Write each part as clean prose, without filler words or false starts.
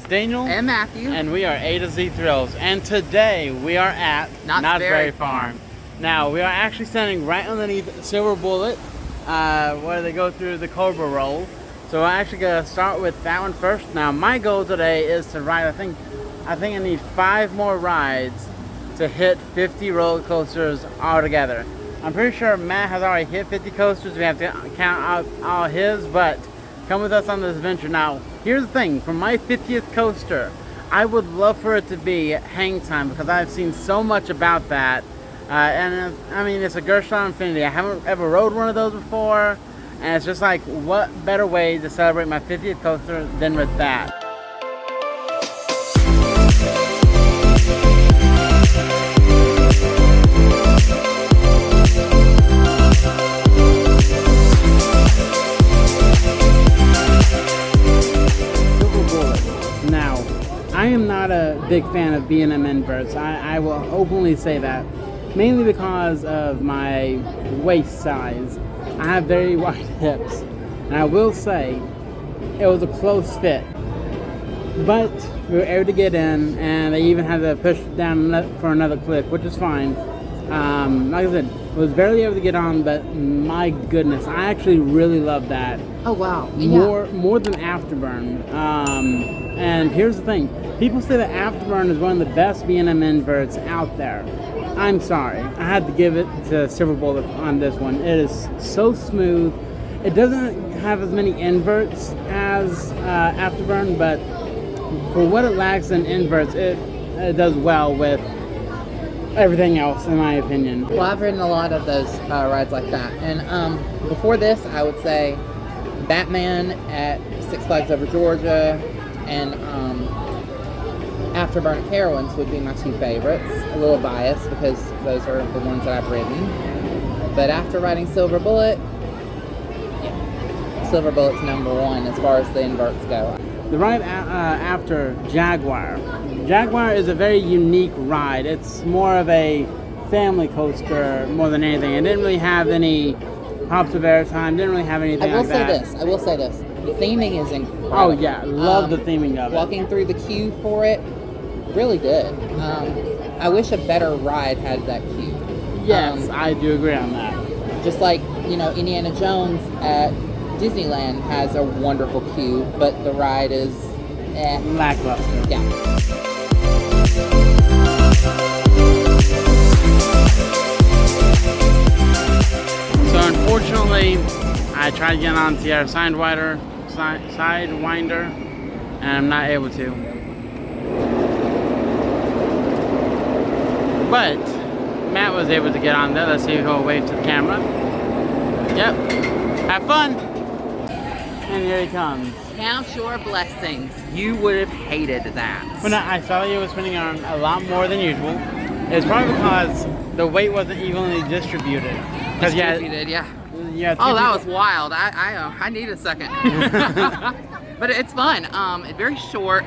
It's Daniel and Matthew, and we are A to Z Thrills. And today we are at Knott's Berry Farm. Now we are actually standing right underneath Silver Bullet, where they go through the Cobra roll. So we're actually gonna start with that one first. Now my goal today is to ride. I think I need 5 more rides to hit 50 roller coasters altogether. I'm pretty sure Matt has already hit 50 coasters. We have to count out all his, but come with us on this adventure. Now, here's the thing. For my 50th coaster, I would love for it to be hang time because I've seen so much about that. And I mean, it's a Gershon Infinity. I haven't ever rode one of those before. And it's just like, what better way to celebrate my 50th coaster than with that? I am not a big fan of B&M inverts. I will openly say that. Mainly because of my waist size. I have very wide hips. And I will say, it was a close fit. But we were able to get in, and they even had to push down for another clip, which is fine. Like I said, was barely able to get on, but my goodness, I actually really love that. Oh wow. More than Afterburn. And here's the thing. People say that Afterburn is one of the best B&M inverts out there. I'm sorry. I had to give it to Silver Bullet on this one. It is so smooth. It doesn't have as many inverts as Afterburn, but for what it lacks in inverts, it does well with everything else, in my opinion. Well, I've ridden a lot of those rides like that. And before this, I would say Batman at Six Flags Over Georgia and Afterburn at Carowinds would be my 2 favorites. A little biased because those are the ones that I've ridden. But after riding Silver Bullet, yeah, Silver Bullet's #1 as far as the inverts go. The ride after Jaguar. Jaguar is a very unique ride. It's more of a family coaster more than anything. It didn't really have any pops of airtime. Didn't really have anything like that. I will say this. The theming is incredible. Oh yeah, love the theming of it. Walking through the queue for it, really good. I wish a better ride had that queue. Yes, I do agree on that. Just like, Indiana Jones at Disneyland has a wonderful queue, but the ride is lackluster. Yeah. So unfortunately, I tried getting on Sierra Sidewinder, and I'm not able to. But Matt was able to get on there. Let's see if he'll wave to the camera. Yep. Have fun. And here he comes. Count your blessings. You would have hated that. But I saw you were spinning on a lot more than usual. It's probably because the weight wasn't evenly distributed. Distributed, yeah. Yeah. Oh, that was wild. I need a second. But it's fun. It's very short,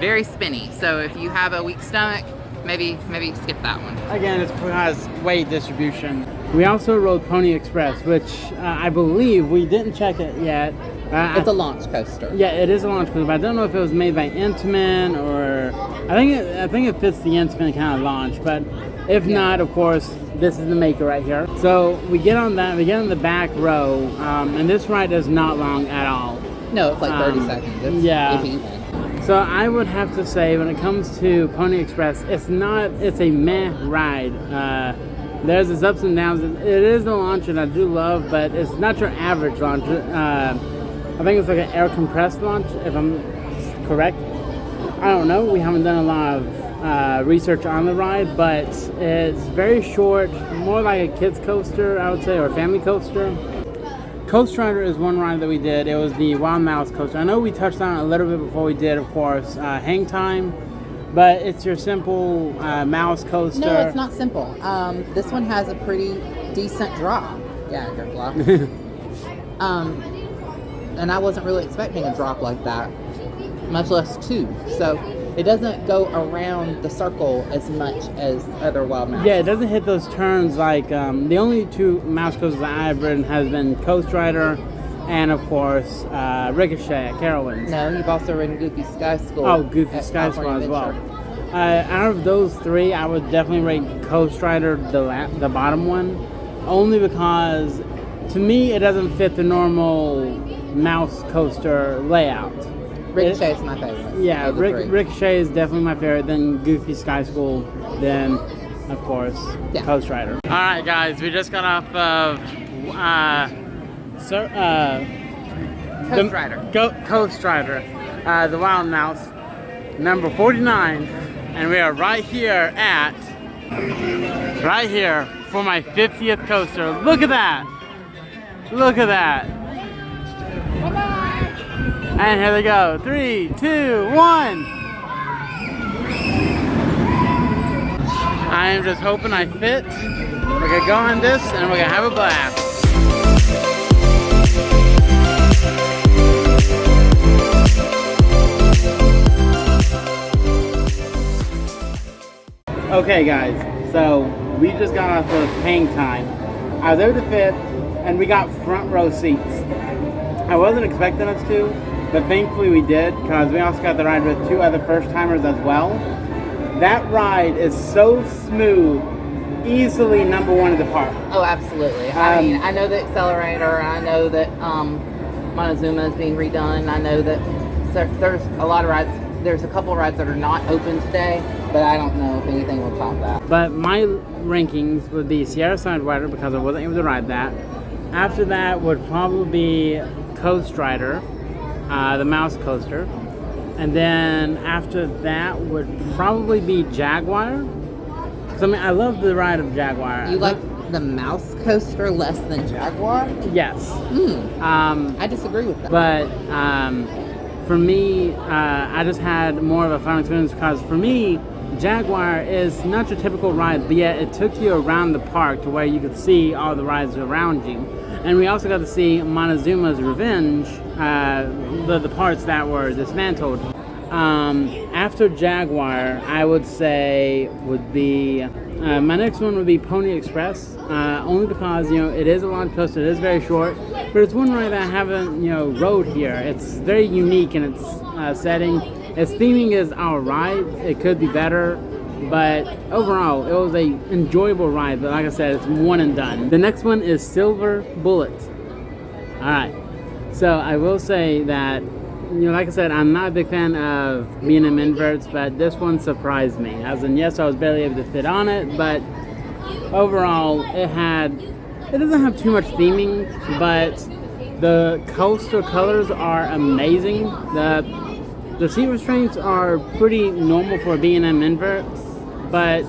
very spinny. So if you have a weak stomach, maybe skip that one. Again, it's because weight distribution. We also rode Pony Express, which I believe we didn't check it yet. It's a launch coaster. Yeah, it is a launch coaster, but I don't know if it was made by Intamin or I think it fits the Intamin kind of launch. But if not, of course, this is the maker right here. So we get on that. We get on the back row, and this ride is not long at all. No, it's like 30 seconds. It's, yeah. If even. So I would have to say, when it comes to Pony Express, it's a meh ride. There's its ups and downs. It is a launch that I do love, but it's not your average launch. I think it's like an air compressed launch, if I'm correct. I don't know. We haven't done a lot of research on the ride, but it's very short, more like a kid's coaster, I would say, or a family coaster. Coast Rider is one ride that we did. It was the Wild Mouse coaster. I know we touched on it a little bit before we did, of course, Hang Time, but it's your simple mouse coaster. No, it's not simple. This one has a pretty decent drop. Yeah, good drop. And I wasn't really expecting a drop like that, much less 2. So it doesn't go around the circle as much as other Wild Mouse. Yeah, it doesn't hit those turns like the only 2 mouse coasters that I've ridden has been Coast Rider and of course Ricochet at Carowinds. No, you've also ridden Goofy Sky School. Oh, Goofy at Sky School California as well. Adventure. Out of those three, I would definitely rate Coast Rider the bottom one, only because to me it doesn't fit the normal mouse coaster layout. Ricochet is my favorite. Yeah, of the three. Ricochet is definitely my favorite. Then Goofy Sky School. Then, of course, Yeah. Coast Rider. All right, guys, we just got off of Coast Rider. Coast Rider, the Wild Mouse, number 49, and we are right here for my 50th coaster. Look at that! Look at that! And here they go. 3, 2, 1. I am just hoping I fit. We're gonna go on this and we're gonna have a blast. Okay guys, so we just got off of hang time. I was able to fit and we got front row seats. I wasn't expecting us to, but thankfully we did, because we also got the ride with 2 other first timers as well. That ride is so smooth, easily number 1 at the park. Oh, absolutely. I mean, I know the accelerator, I know that Montezuma is being redone. I know that there's a lot of rides. There's a couple of rides that are not open today, but I don't know if anything will top that. But my rankings would be Sierra Sidewinder, because I wasn't able to ride that. After that would probably be Coast Rider, the mouse coaster. And then after that would probably be Jaguar. Because I mean, I love the ride of Jaguar. You like the mouse coaster less than Jaguar? Yes. I disagree with that. But for me, I just had more of a fun experience, because for me, Jaguar is not your typical ride, but yet it took you around the park to where you could see all the rides around you. And we also got to see Montezuma's Revenge, the parts that were dismantled. After Jaguar, I would say would be, my next one would be Pony Express, only because, you know, it is a long coaster, it is very short, but it's one ride that I haven't, you know, rode here. It's very unique in its setting. Its theming is alright, it could be better, but overall, it was a enjoyable ride. But like I said, it's one and done. The next one is Silver Bullet. Alright, so I will say that, you know, like I said, I'm not a big fan of B&M inverts, but this one surprised me. As in, yes, I was barely able to fit on it, but overall, it doesn't have too much theming, but the coaster colors are amazing. The seat restraints are pretty normal for B&M inverts, but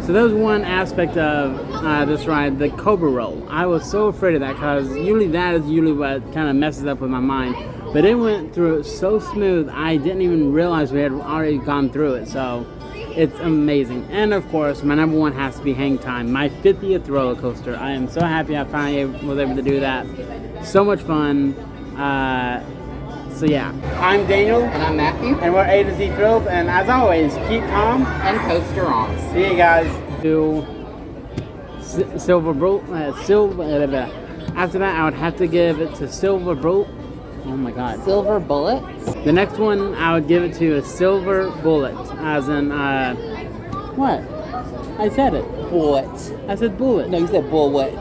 so that was one aspect of this ride, the Cobra Roll. I was so afraid of that, because that is usually what kind of messes up with my mind. But it went through it so smooth, I didn't even realize we had already gone through it. So it's amazing. And of course, my number 1 has to be Hang Time, my 50th roller coaster. I am so happy I finally was able to do that. So much fun. So yeah, I'm Daniel. And I'm Matthew. And we're A to Z Thrills. And as always, keep calm. And coaster on. See you guys. To Silver Bullet. After that, I would have to give it to Silver Bullet. Oh my God. Silver Bullet? The next one, I would give it to a Silver Bullet. As in, what? I said it. Bullet. I said bullet. No, you said bullet.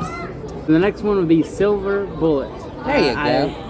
The next one would be Silver Bullet. There you go.